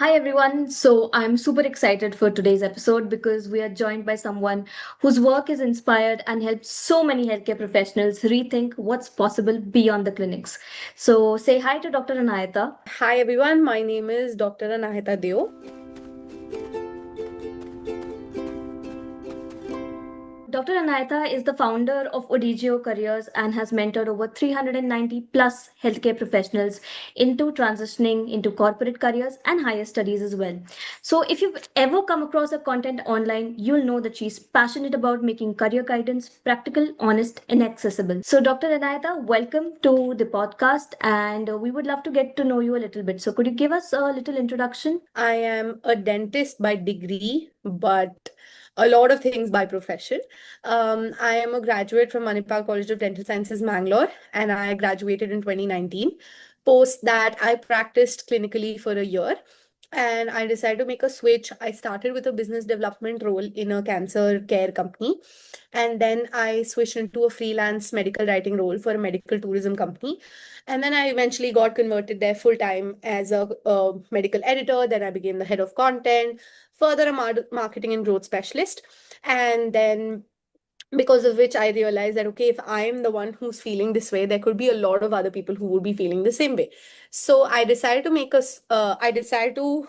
Hi everyone. So I'm super excited for today's episode because we are joined by someone whose work is inspired and helped so many healthcare professionals rethink what's possible beyond the clinics. So say hi to Dr. Anayata. Hi everyone, my name is Dr. Anahita Deo. Dr. Anayata is the founder of Odigio Careers and has mentored over 390 plus healthcare professionals into transitioning into corporate careers and higher studies as well. So, if you've ever come across her content online, you'll know that she's passionate about making career guidance practical, honest, and accessible. So, Dr. Anayata, welcome to the podcast, and we would love to get to know you a little bit. So, could you give us a little introduction? I am a dentist by degree, but a lot of things by profession. I am a graduate from Manipal College of Dental Sciences, Mangalore, and I graduated in 2019. Post that, I practiced clinically for a year and I decided to make a switch. I started with a business development role in a cancer care company, and then I switched into a freelance medical writing role for a medical tourism company. And then I eventually got converted there full time as a medical editor. Then I became the head of content, further a marketing and growth specialist. And then because of which I realized that, okay, if I'm the one who's feeling this way, there could be a lot of other people who would be feeling the same way. So I decided to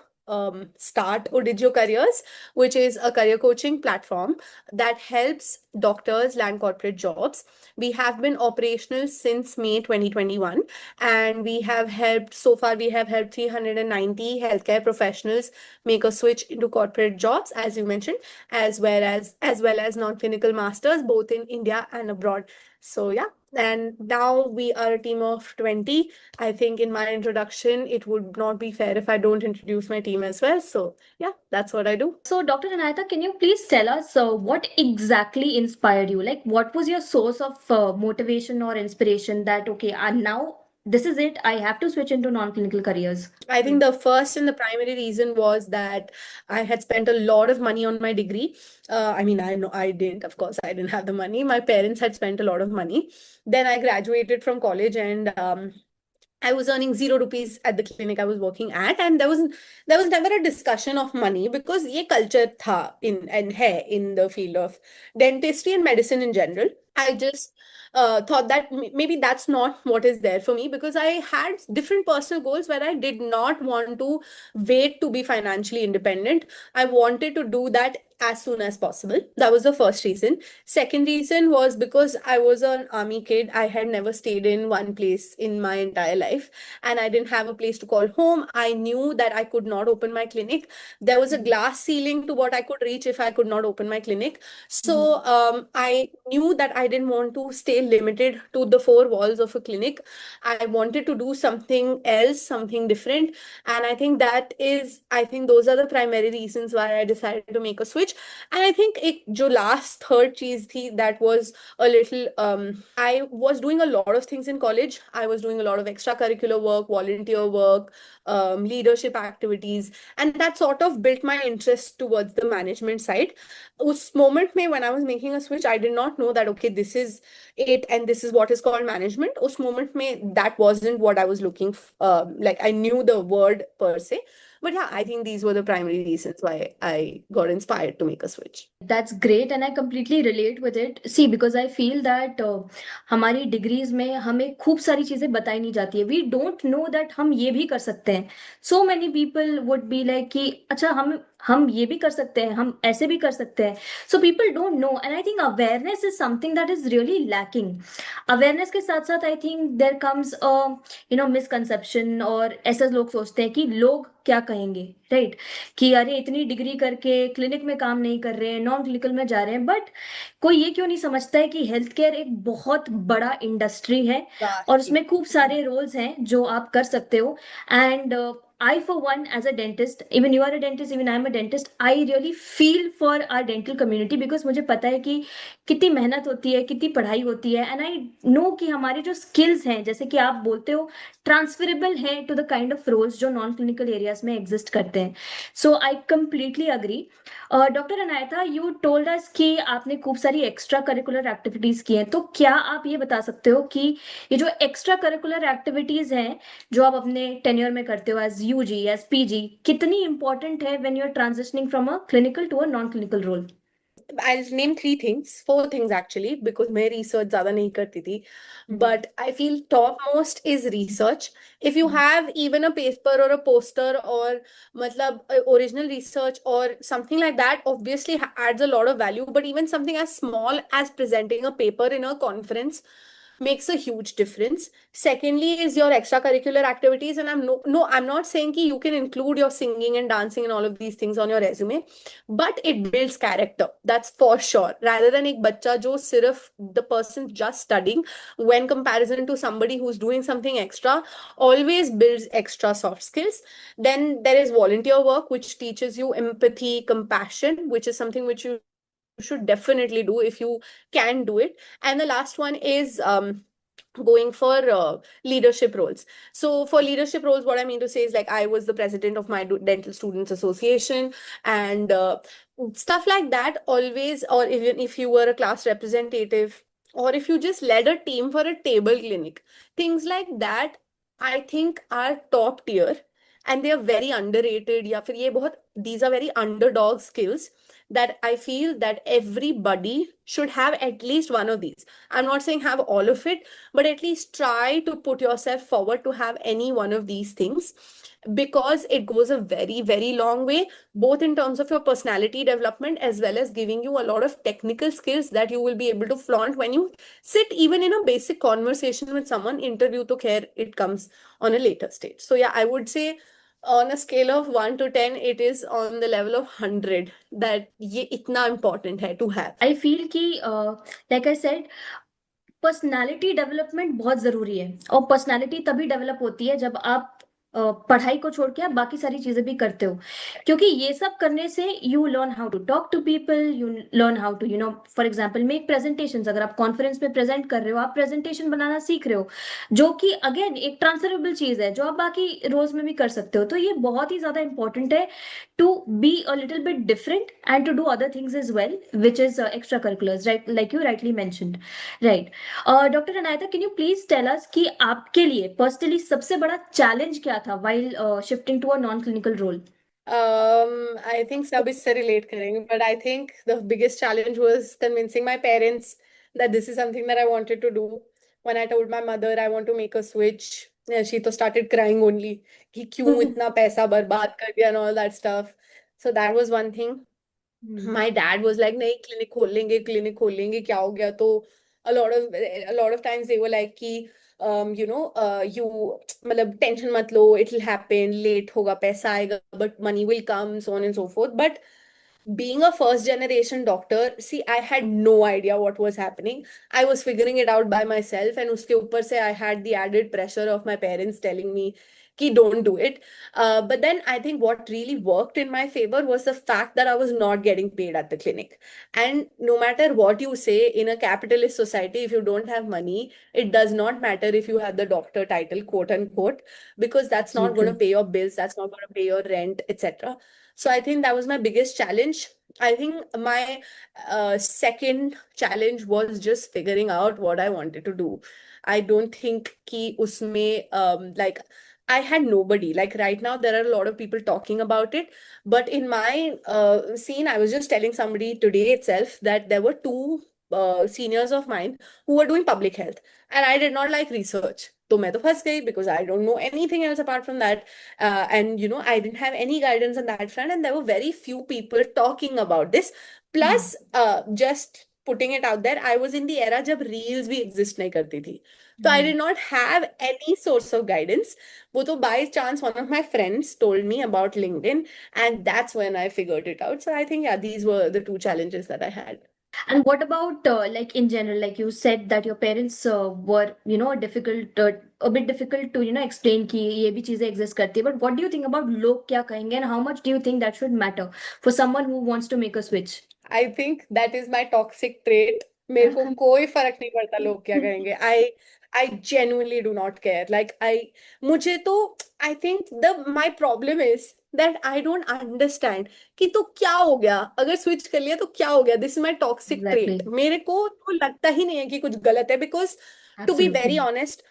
start Odigio Careers, which is a career coaching platform that helps doctors land corporate jobs. We have been operational since May 2021, and we have helped 390 healthcare professionals make a switch into corporate jobs, as you mentioned, as well as non-clinical masters both in India and abroad. So yeah, and now we are a team of 20. I think in my introduction it would not be fair if I don't introduce my team as well. So yeah, that's what I do. So, Dr. Anayata, can you please tell us what exactly inspired you? Like, what was your source of motivation or inspiration that, okay, and now this is it, I have to switch into non-clinical careers? I think the first and the primary reason was that I had spent a lot of money on my degree. I mean, I know I didn't, of course, I didn't have the money. My parents had spent a lot of money. Then I graduated from college, and I was earning 0 rupees at the clinic I was working at, and there was never a discussion of money because ये culture था in and है in the field of dentistry and medicine in general. I just thought that maybe that's not what is there for me, because I had different personal goals where I did not want to wait to be financially independent. I wanted to do that as soon as possible. That was the first reason. Second reason was because I was an army kid. I had never stayed in one place in my entire life, and I didn't have a place to call home. I knew that I could not open my clinic. There was a glass ceiling to what I could reach if I could not open my clinic. So I knew that I didn't want to stay limited to the four walls of a clinic. I wanted to do something else, something different. And I think those are the primary reasons why I decided to make a switch. And I think jo last third cheese thi, that was a little, I was doing a lot of things in college. I was doing a lot of extracurricular work, volunteer work, leadership activities, and that sort of built my interest towards the management side. उस moment में when I was making a switch, I did not know that, okay, this is it and this is what is called management. उस moment में that wasn't what I was looking like I knew the word per se. But yeah, I think these were the primary reasons why I got inspired to make a switch. That's great and I completely relate with it. See, because I feel that हमारी degrees में हमें खूब सारी चीजें बताई नहीं जाती है. We don't know that हम ये भी कर सकते हैं. So many people would be like कि अच्छा हम ये भी कर सकते हैं, हम ऐसे भी कर सकते हैं. So people don't know, and I think awareness is something that is really lacking. Awareness के साथ साथ I think there comes a misconception, और ऐसा लोग सोचते हैं कि लोग क्या कहेंगे, राइट? कि अरे इतनी डिग्री करके क्लिनिक में काम नहीं कर रहे हैं, नॉन क्लिनिकल में जा रहे हैं. बट कोई ये क्यों नहीं समझता है कि हेल्थ केयर एक बहुत बड़ा इंडस्ट्री है और Vastly. उसमें खूब सारे रोल्स हैं जो आप कर सकते हो. And I, for one, as a dentist, even you are a dentist, even I am a dentist, I really feel for our dental community because मुझे पता है कि कितनी मेहनत होती है, कितनी पढ़ाई होती है. एंड आई नो कि हमारे जो स्किल्स हैं, जैसे कि आप बोलते हो, ट्रांसफरेबल है to the kind of roles जो नॉन क्लिनिकल एरियाज में एग्जिस्ट करते हैं. So I completely agree. Doctor Anaita, you told us कि आपने खूब सारी एक्स्ट्रा करिकुलर एक्टिविटीज की हैं, तो क्या आप ये बता सकते हो कि ये जो एक्स्ट्रा करिकुलर एक्टिविटीज हैं जो आप अपने टेन्योर में करते हो एज यूजी एज पीजी कितनी इंपॉर्टेंट है when you are transitioning from a clinical to a non clinical role? I'll name three things, four things actually, because मैं research ज़्यादा नहीं करती थी. But I feel topmost is research. If you have even a paper or a poster or मतलब original research or something like that, obviously adds a lot of value. But even something as small as presenting a paper in a conference makes a huge difference. Secondly is your extracurricular activities, and I'm not saying कि you can include your singing and dancing and all of these things on your resume, but it builds character, that's for sure, rather than एक बच्चा जो सिर्फ the person just studying, when comparison to somebody who's doing something extra, always builds extra soft skills. Then there is volunteer work, which teaches you empathy, compassion, which is something which you should definitely do if you can do it. And the last one is going for leadership roles. So for leadership roles, what I mean to say is, like, I was the president of my dental students association, and stuff like that always. Or even if you were a class representative, or if you just led a team for a table clinic, things like that, I think are top tier, and they are very underrated. या फिर ये बहुत, these are very underdog skills that I feel that everybody should have at least one of these. I'm not saying have all of it, but at least try to put yourself forward to have any one of these things, because it goes a very, very long way, both in terms of your personality development as well as giving you a lot of technical skills that you will be able to flaunt when you sit even in a basic conversation with someone. Interview to care, it comes on a later stage. So yeah, I would say on a scale of 1 to 10, it is on the level of 100 that ये इतना important है to have. I feel कि like I said, personality development बहुत जरूरी है, और personality तभी develop होती है जब आप पढ़ाई को छोड़ के आप बाकी सारी चीजें भी करते हो, क्योंकि ये सब करने से you learn how to talk to people, you learn how to for example make presentations. अगर आप कॉन्फ्रेंस में प्रेजेंट कर रहे हो, आप प्रेजेंटेशन बनाना सीख रहे हो, जो कि अगेन एक ट्रांसफरेबल चीज है जो आप बाकी रोल्स में भी कर सकते हो। तो ये बहुत ही ज्यादा इंपॉर्टेंट है to be a little bit different and to do other things as well, which is extracurriculars, right? Like you rightly mentioned, right? Doctor Anayata, can you please tell us कि आपके लिए पर्सनली सबसे बड़ा चैलेंज क्या था while shifting to a non clinical role? I think सब इससे relate करेंगे, but I think the biggest challenge was convincing my parents that this is something that I wanted to do. When I told my mother I want to make a switch, she तो started crying only कि क्यों इतना पैसा बर्बाद कर दिया and all that stuff. So that was one thing. My dad was like, नहीं clinic खोल लेंगे क्या हो गया? तो a lot of times they were like कि you मतलब टेंशन मत लो, it will happen, लेट होगा, पैसा आएगा, but money will come, so on and so forth. But being a first generation doctor, see, I had no idea what was happening. I was figuring it out by myself, and uske upar se I had the added pressure of my parents telling me ki don't do it. But then I think what really worked in my favor was the fact that I was not getting paid at the clinic. And no matter what you say, in a capitalist society, if you don't have money, it does not matter if you have the doctor title, quote unquote, because that's So not going to true. pay your bills, that's not going to pay your rent, etc. So I think that was my biggest challenge. I think my second challenge was just figuring out what I wanted to do. I don't think कि उसमें like I had nobody. Like right now, there are a lot of people talking about it, but in my scene, I was just telling somebody today itself that there were two seniors of mine who were doing public health, and I did not like research. तो मैं तो फंस गई because I don't know anything else apart from that. And I didn't have any guidance on that front, and there were very few people talking about this. Plus, just putting it out there, I was in the era जब reels भी exist नहीं करती थी. So I did not have any source of guidance. वो तो by chance one of my friends told me about LinkedIn, and that's when I figured it out. So I think, yeah, these were the two challenges that I had. And what about like in general, like you said that your parents were difficult, a bit difficult to explain कि ये भी चीजें exist करती है, but what do you think about लोग क्या कहेंगे, and how much do you think that should matter for someone who wants to make a switch? I think that is my toxic trait. मेरे को कोई फर्क नहीं पड़ता लोग क्या कहेंगे. I genuinely do not care. Like मुझे तो I think my problem is that I don't understand कि तो क्या हो गया अगर switch कर लिया तो क्या हो गया. This is my toxic trait. Exactly. मेरे को तो लगता ही नहीं है कि कुछ गलत है, because to be very Absolutely. honest,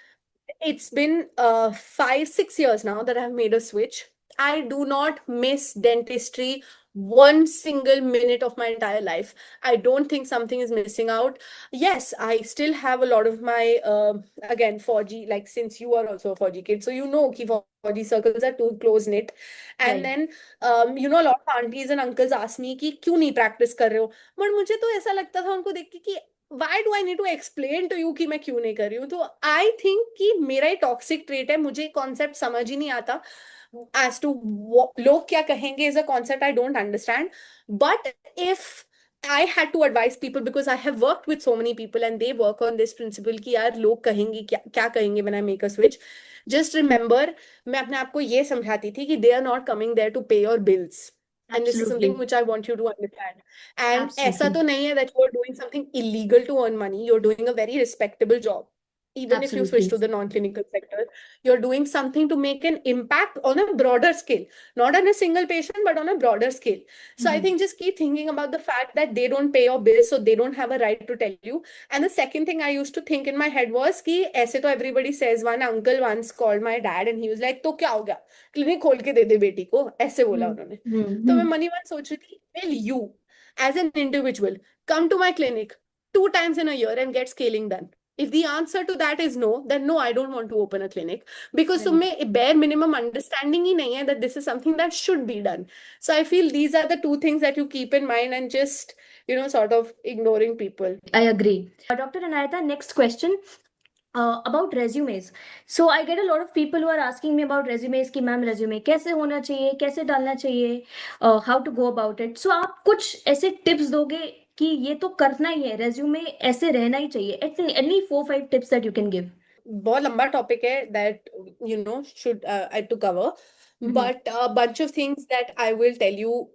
It's been 5, 6 years now that I've made a switch. I do not miss dentistry one single minute of my entire life. I don't think something is missing out. Yes, I still have a lot of my again 4G, like since you are also a 4G kid, so you know कि 4G circles are too close knit. And Right. then a lot of aunties and uncles ask me कि क्यों नहीं practice कर रहे हो. But मुझे तो ऐसा लगता था उनको देख के कि why do I need to explain to you कि मैं क्यों नहीं कर रही हूँ. तो I think कि मेरा ही टॉक्सिक ट्रेट है, मुझे कॉन्सेप्ट समझ ही नहीं आता. As to लोग क्या कहेंगे is a concept I don't understand. But if I had to advise people, because I have worked with so many people and they work on this principle कि यार लोग कहेंगे क्या क्या कहेंगे when I make a switch. Just remember, मैं अपने आप को ये समझाती थी कि they are not coming there to pay your bills. And this is something Absolutely. which I want you to understand. And ऐसा Absolutely. तो नहीं है that you are doing something illegal to earn money. You're doing a very respectable job. Even if you switch Absolutely. to the non-clinical sector, you're doing something to make an impact on a broader scale, not on a single patient, but on a broader scale. So I Mhm. think just keep thinking about the fact that they don't pay your bills, so they don't have a right to tell you. And the second thing I used to think in my head was कि ऐसे तो everybody says. One uncle once called my dad and he was like, तो क्या हो गया, clinic खोल के दे दे बेटी को, ऐसे बोला Mhm. उन्होंने. तो मैं Mhm. मनी मन सोच रही थी, will you as an individual come to my clinic 2 times in a year and get scaling done? If the answer to that is no, then no, I don't want to open a clinic, because Right. तुम्हें bare minimum understanding ही नहीं है that this is something that should be done. So I feel these are the two things that you keep in mind, and just sort of ignoring people. I agree. Dr. Anayata, next question. About resumes. So I get a lot of people who are asking me about resumes कि ma'am resume कैसे होना चाहिए, कैसे डालना चाहिए, how to go about it. So आप कुछ ऐसे tips दोगे कि ये तो करना ही है, resume ऐसे रहना ही चाहिए. Any 4 5 tips that you can give. बहुत लंबा टॉपिक है that should I to cover, Mm-hmm. but a bunch of things that I will tell you.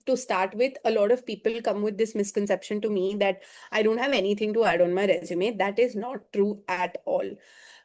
To start with, a lot of people come with this misconception to me that I don't have anything to add on my resume. That is not true at all.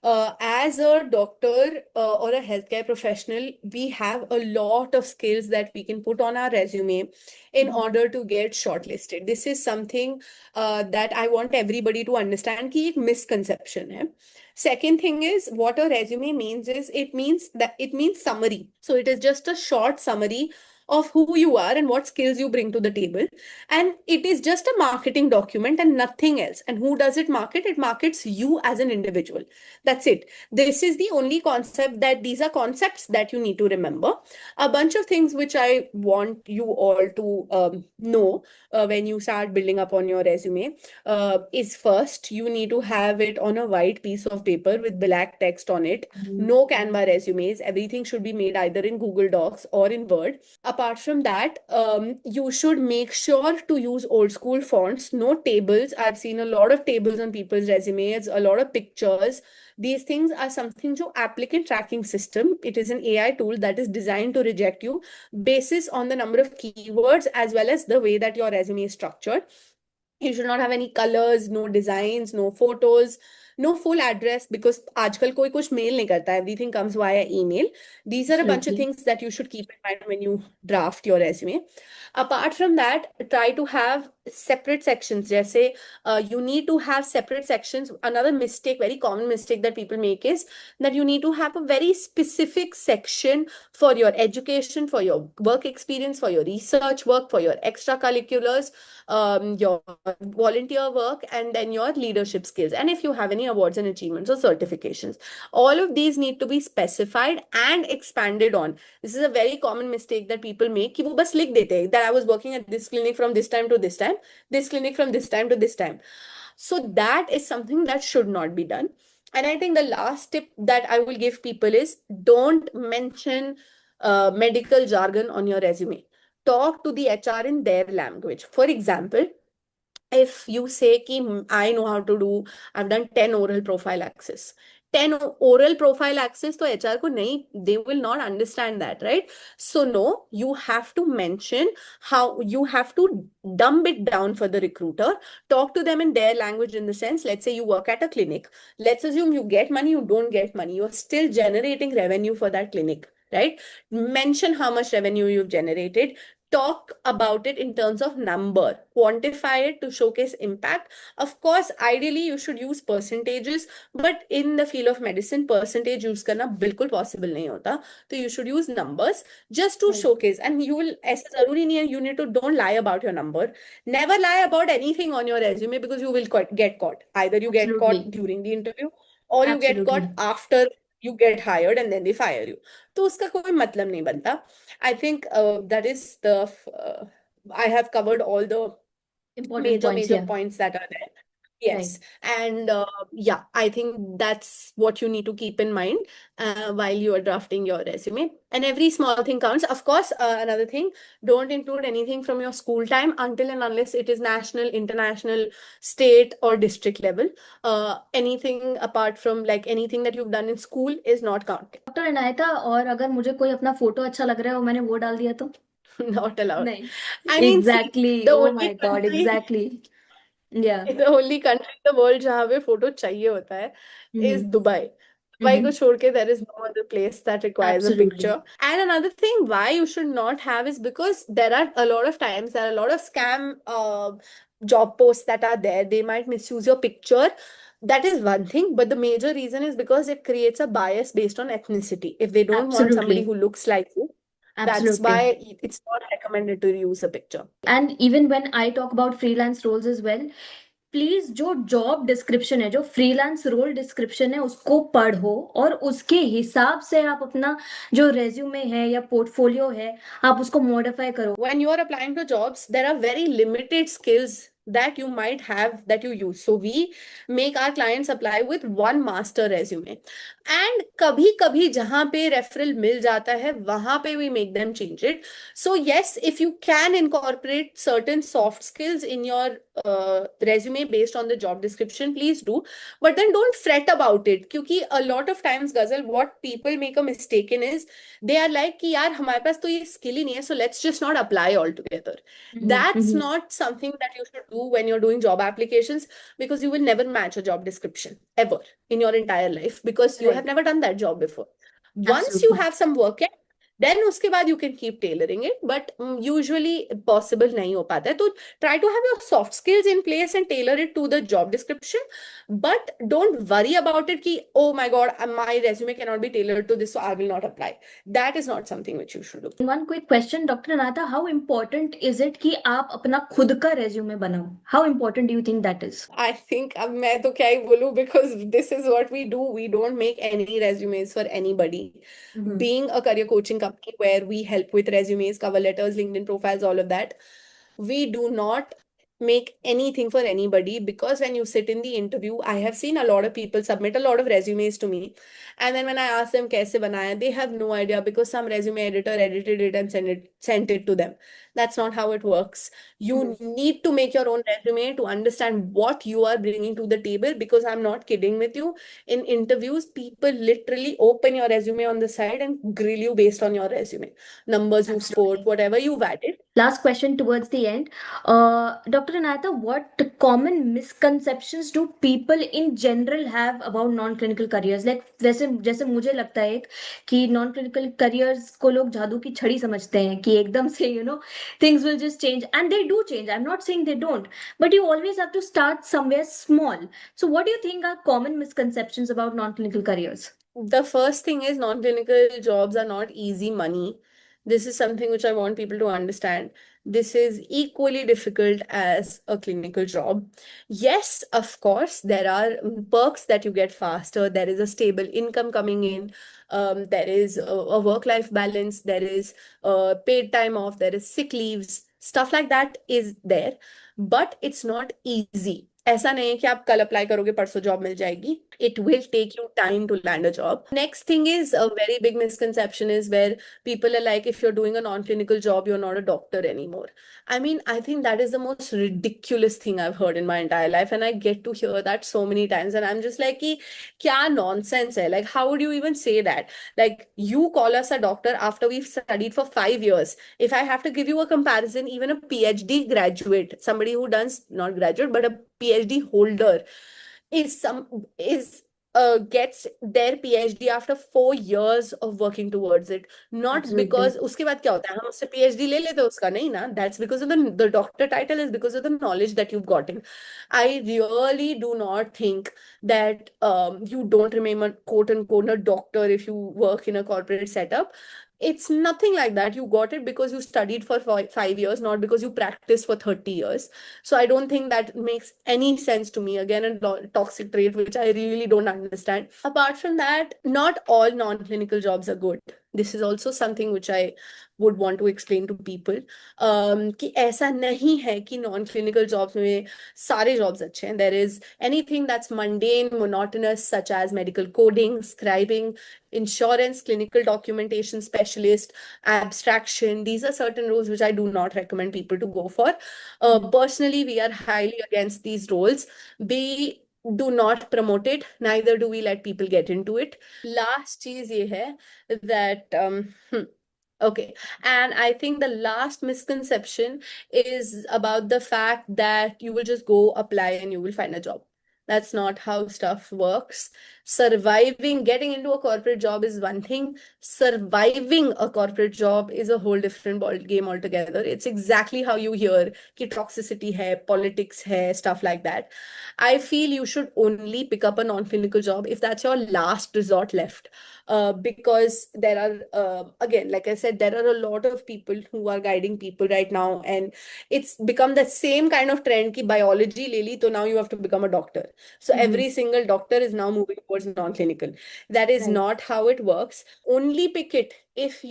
As a doctor or a healthcare professional, we have a lot of skills that we can put on our resume in Mm-hmm. order to get shortlisted. This is something that I want everybody to understand कि एक misconception है. Second thing is, what a resume means is it means summary. So it is just a short summary of who you are and what skills you bring to the table. And it is just a marketing document and nothing else. And who does it market? It markets you as an individual. That's it. This is the only concept that these are concepts that you need to remember. A bunch of things which I want you all to know when you start building up on your resume is, first, you need to have it on a white piece of paper with black text on it. No Canva resumes. Everything should be made either in Google Docs or in Word. Apart from that, you should make sure to use old school fonts, no tables. I've seen a lot of tables on people's resumes, a lot of pictures. These things are something to applicant tracking system. It is an AI tool that is designed to reject you basis on the number of keywords as well as the way that your resume is structured. You should not have any colors, no designs, no photos, no full address, because आजकल कोई कुछ mail नहीं करता. Everything comes via email. These are a bunch of Absolutely. things that you should keep in mind when you draft your resume. Apart from that, try to have separate sections. जैसे you need to have separate sections. Another mistake, very common mistake that people make is that you need to have a very specific section for your education, for your work experience, for your research work, for your extracurriculars, your volunteer work, and then your leadership skills. And if you have any awards and achievements or certifications, all of these need to be specified and expanded on. This is a very common mistake that people make कि वो बस लिख देते हैं that I was working at this clinic from this time to this time, this clinic from this time to this time. So that is something that should not be done. And I think the last tip that I will give people is, don't mention medical jargon on your resume. Talk to the HR in their language. For example, if you say ki I know how to do, I've done 10 oral profile access. 10 oral profile access to HR ko nahi, they will not understand that, right? So no, you have to mention how you have to dumb it down for the recruiter. Talk to them in their language, in the sense, let's say you work at a clinic. Let's assume you get money, you don't get money. You're still generating revenue for that clinic, right? Mention how much revenue you've generated. talk about it in terms of number, quantify it to showcase impact. Of course, ideally you should use percentages, but in the field of medicine, percentage use करना बिल्कुल possible नहीं होता. So you should use numbers just to Right. showcase. And you will, ऐसा जरूरी नहीं है, you need to don't lie about your number. Never lie about anything on your resume because you will get caught. Either you get caught Absolutely. during the interview or you get caught Absolutely. after you get hired and then they fire you. तो उसका कोई मतलब नहीं बनता. I think that is I have covered all the Important points. major Yeah. points that are there. Right. Yes. And yeah, I think that's what you need to keep in mind while you are drafting your resume. And every small thing counts. Of course, another thing, don't include anything from your school time until and unless it is national, international, state, or district level. Anything apart from like anything that you've done in school is not counted. Doctor Inayata, और अगर मुझे कोई अपना photo अच्छा लग रहा है और मैंने वो डाल दिया तो? Not allowed. नहीं. I mean, see, exactly, the oh only my god, country exactly. Yeah. the only country in the world जहाँ पे फोटो चाहिए होता है is हम्म. Dubai. Dubai को हम्म. छोड़ के there is no other place that requires a absolutely. picture. And another thing why you should not have is because there are a lot of times there are a lot of scam job posts that are there. They might misuse your picture. That is one thing, but the major reason is because it creates a bias based on ethnicity. If they don't want absolutely. somebody who looks like you, that's absolutely. why it's not recommended to use a picture. And even when I talk about freelance roles as well, please जो job description है, जो freelance role description है, उसको पढ़ो और उसके हिसाब से आप अपना जो रेज्यूमे है या पोर्टफोलियो है, आप उसको मॉडिफाई करो. When you are applying to jobs, there are very limited skills that you might have that you use. So we make our clients apply with one master resume. And कभी कभी जहाँ पे referral मिल जाता है वहाँ पे we make them change it. So yes, if you can incorporate certain soft skills in your resume based on the job description, please do. But then don't fret about it. क्योंकि a lot of times, Ghazal, what people make a mistake in is they are like कि यार हमारे पास तो ये skill ही नहीं है, so let's just not apply altogether. That's not something that you should do when you're doing job applications because you will never match a job description ever in your entire life because you Right. have never done that job before. Once you Absolutely. have some work in, then उसके बाद you can keep tailoring it, but usually possible नहीं हो पाता है. तो try to have your soft skills in place and tailor it to the job description, but don't worry about it कि oh my god, my resume cannot be tailored to this, so I will not apply. That is not something which you should do. One quick question, doctor Anaita, how important is it कि आप अपना खुद का resume बनाओ? How important do you think that is? I think अब मैं तो क्या ही बोलूं because this is what we do. We don't make any resumes for anybody. Being a career coaching company where we help with resumes, cover letters, LinkedIn profiles, all of that, we do not make anything for anybody because when you sit in the interview, I have seen a lot of people submit a lot of resumes to me. And then when I ask them kaise banaya, they have no idea because some resume editor edited it and sent it to them. That's not how it works. You need to make your own resume to understand what you are bringing to the table because I'm not kidding with you. In interviews, people literally open your resume on the side and grill you based on your resume. Numbers you scored, whatever you've added. Last question towards the end. Dr. Anayata, what common misconceptions do people in general have about non-clinical careers? Like जैसे जैसे मुझे लगता है कि non-clinical careers को लोग जादू की छड़ी समझते हैं कि एकदम से things will just change, and they do change. I'm not saying they don't, but you always have to start somewhere small. So what do you think are common misconceptions about non-clinical careers? The first thing is non-clinical jobs are not easy money. This is something which I want people to understand. This is equally difficult as a clinical job. Yes, of course, there are perks that you get faster. There is a stable income coming in. There is a work-life balance. There is paid time off. There is sick leaves. Stuff like that is there, but it's not easy. ऐसा नहीं है कि आप कल apply करोगे परसों job मिल जाएगी. It will take you time to land a job. Next thing is a very big misconception is where people are like, if you're doing a non-clinical job, you're not a doctor anymore. I mean, I think that is the most ridiculous thing I've heard in my entire life, and I get to hear that so many times, and I'm just like, कि क्या nonsense है? Like, how would you even say that? Like, you call us a doctor after we've studied for 5 years. If I have to give you a comparison, even a PhD graduate, somebody who does not graduate but a PhD holder is gets their PhD after 4 years of working towards it. Not Absolutely. because उसके बाद क्या होता है हम उससे PhD ले लेते हैं उसका नहीं ना. That's because of the doctor title is because of the knowledge that you've gotten. I really do not think that you don't remain a quote unquote a doctor if you work in a corporate setup. It's nothing like that. You got it because you studied for 5 years, not because you practiced for 30 years. So I don't think that makes any sense to me. Again, a toxic trait, which I really don't understand. Apart from that, not all non-clinical jobs are good. This is also something which I would want to explain to people. कि ऐसा नहीं है कि non-clinical jobs में सारे jobs अच्छे हैं. There is anything that's mundane, monotonous, such as medical coding, scribing, insurance, clinical documentation specialist, abstraction. These are certain roles which I do not recommend people to go for. Personally, we are highly against these roles. We do not promote it, neither do we let people get into it. Last चीज ये है that okay, and I think the last misconception is about the fact that you will just go apply and you will find a job. That's not how stuff works. Surviving, getting into a corporate job is one thing. Surviving a corporate job is a whole different ball game altogether. It's exactly how you hear कि toxicity है, politics है, stuff like that. I feel you should only pick up a non-clinical job if that's your last resort left. Because there are, again, like I said, there are a lot of people who are guiding people right now, and it's become the same kind of trend ki biology le li, so now you have to become a doctor. So every single doctor is now moving towards non-clinical. That is Right. not how it works. Only pick it if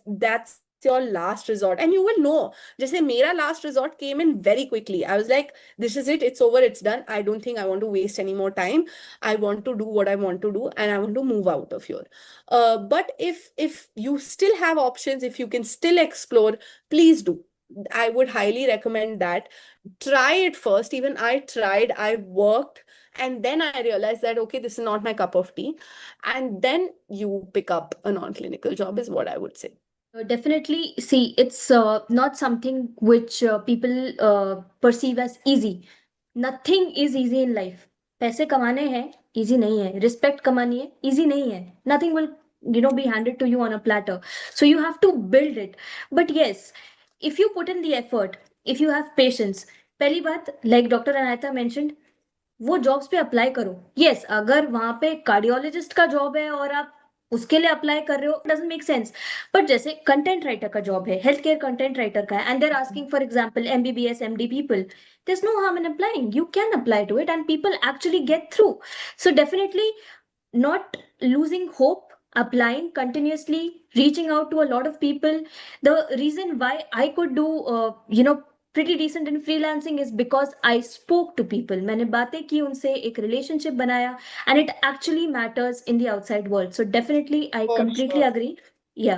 that's your last resort, and you will know. जैसे मेरा last resort came in very quickly. I was like, this is it, it's over, it's done. I don't think I want to waste any more time. I want to do what I want to do, and I want to move out of here. But if you still have options, if you can still explore, please do. I would highly recommend that. Try it first. Even I tried, I worked, and then I realized that okay, this is not my cup of tea. And then you pick up a non-clinical job, is what I would say. Definitely, see, it's not something which people perceive as easy. Nothing is easy in life. पैसे कमाने हैं, easy नहीं है. Respect कमानी है, easy नहीं है. Nothing will, be handed to you on a platter. So you have to build it. But yes, if you put in the effort, if you have patience, पहली बात, like Dr. Anayata mentioned, वो jobs पे apply करो. Yes, अगर वहां पे cardiologist का job है और आप उसके लिए अप्लाई कर रहे हो, डजंट मेक सेंस. बट जैसे कंटेंट राइटर का जॉब है, हेल्थ केयर कंटेंट राइटर का है, and there asking for example MBBS MD people, there's no harm in applying. You can apply to it and people actually get through. So definitely not losing hope, applying continuously, reaching out to a lot of people. The reason why I could do pretty decent in freelancing is because I spoke to people. मैंने बातें की उनसे, एक relationship बनाया, and it actually matters in the outside world. So definitely I For completely sure. agree. या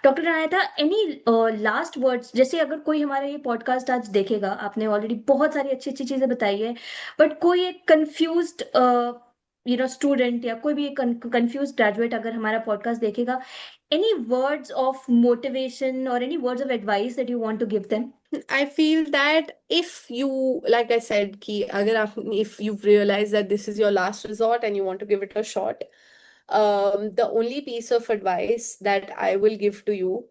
doctor Anaita, any last words? जैसे अगर कोई हमारा ये पॉडकास्ट आज देखेगा, आपने ऑलरेडी बहुत सारी अच्छी अच्छी चीजें बताई है, बट कोई एक कंफ्यूज्ड स्टूडेंट या कोई भी एक कंफ्यूज ग्रेजुएट अगर हमारा पॉडकास्ट देखेगा, एनी वर्ड्स ऑफ मोटिवेशन और any words of advice that you want to give them? I feel that if you, like I said, ki agar if you've realized that this is your last resort and you want to give it a shot, the only piece of advice that I will give to you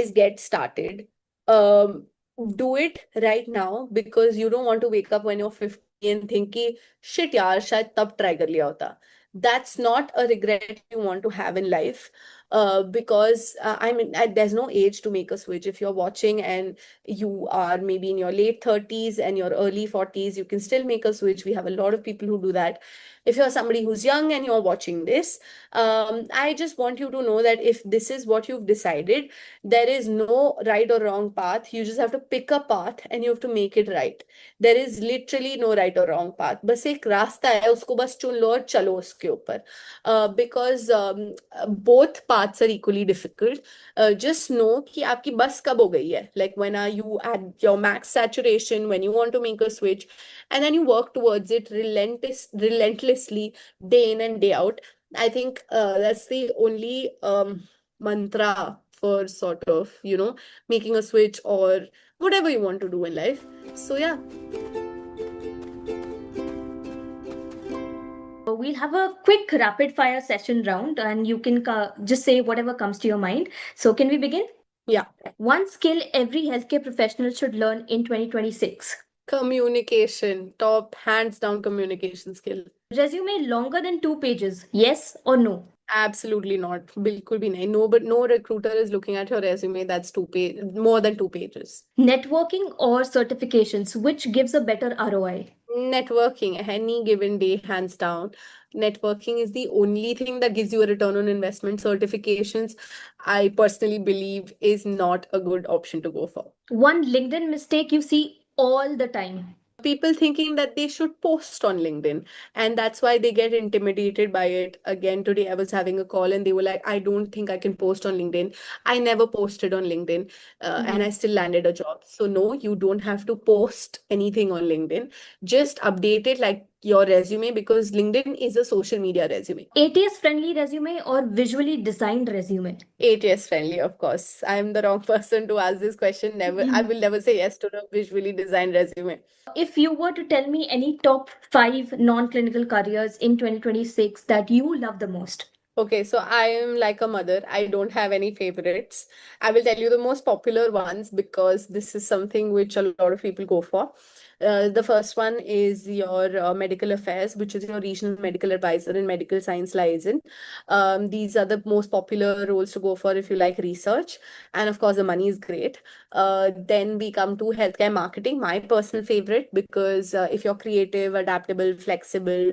is get started. Um, do it right now because you don't want to wake up when you're 50 and think कि shit यार शायद तब try कर लिया होता. That's not a regret you want to have in life. Because I mean, there's no age to make a switch. If you're watching and you are maybe in your late 30s and your early 40s, you can still make a switch. We have a lot of people who do that. If you're somebody who's young and you're watching this, I just want you to know that if this is what you've decided, there is no right or wrong path. You just have to pick a path and you have to make it right. There is literally no right or wrong path. बस एक रास्ता है, उसको बस चुन लो और चलो उसके ऊपर. Because both paths are equally difficult. Just know कि आपकी बस कब हो गई है. Like when are you at your max saturation, when you want to make a switch, and then you work towards it relentlessly, day in and day out. I think that's the only mantra for sort of, making a switch or whatever you want to do in life. So yeah. we'll have a quick rapid fire session round, and you can just say whatever comes to your mind. So, can we begin? Yeah. One skill every healthcare professional should learn in 2026. Communication, top hands down communication skill. Resume longer than 2 pages, yes or no? Absolutely not. बिल्कुल भी नहीं. No, but no recruiter is looking at your resume that's more than 2 pages. Networking or certifications, which gives a better ROI? Networking, any given day, hands down. Networking is the only thing that gives you a return on investment. Certifications, I personally believe, is not a good option to go for. One LinkedIn mistake you see all the time. People thinking that they should post on LinkedIn, and that's why they get intimidated by it. Again, today I was having a call and they were like, I don't think I can post on LinkedIn. I never posted on LinkedIn, and I still landed a job. So no, you don't have to post anything on LinkedIn. Just update it like your resume, because LinkedIn is a social media resume. ATS friendly resume or visually designed resume? ATS friendly, of course. I'm the wrong person to ask this question. Never, I will never say yes to a visually designed resume. If you were to tell me any top 5 non-clinical careers in 2026 that you love the most. Okay, so I am like a mother. I don't have any favorites. I will tell you the most popular ones because this is something which a lot of people go for. The first one is your medical affairs, which is your regional medical advisor and medical science liaison. These are the most popular roles to go for if you like research. And of course, the money is great. Then we come to healthcare marketing, my personal favorite, because if you're creative, adaptable, flexible,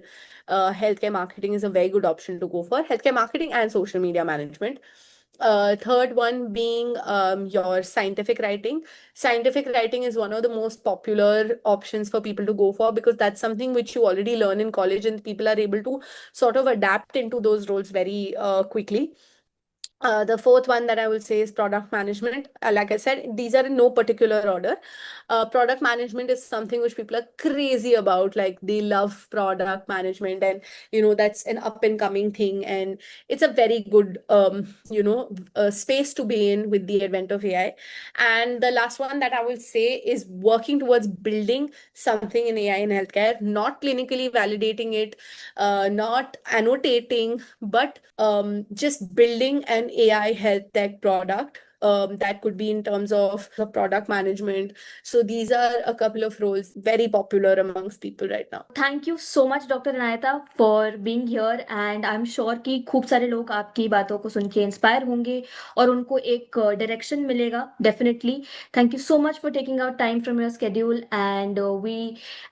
healthcare marketing is a very good option to go for. Healthcare marketing and social media management. Third one being your scientific writing. Scientific writing is one of the most popular options for people to go for because that's something which you already learn in college and people are able to sort of adapt into those roles very quickly. The fourth one that I will say is product management. Like I said, these are in no particular order. Product management is something which people are crazy about. Like they love product management, and that's an up and coming thing, and it's a very good space to be in with the advent of AI. And the last one that I will say is working towards building something in AI in healthcare, not clinically validating it, not annotating, but just building an AI health tech product. That could be in terms of the product management. So these are a couple of roles very popular amongst people right now. Thank you so much, Dr. Anayata, for being here. And I'm sure कि खूब सारे लोग आपकी बातों को सुन के inspire होंगे और उनको एक डायरेक्शन मिलेगा definitely. Thank you so much for taking out time from your schedule, and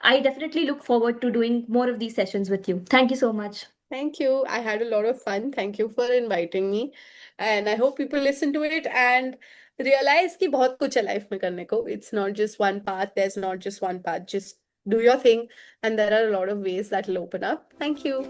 I definitely look forward to doing more of these sessions with you. Thank you so much. Thank you. I had a lot of fun. Thank you for inviting me. And I hope people listen to it and realize कि बहुत कुछ है life में करने को. It's not just one path. There's not just one path. Just do your thing. And there are a lot of ways that will open up. Thank you.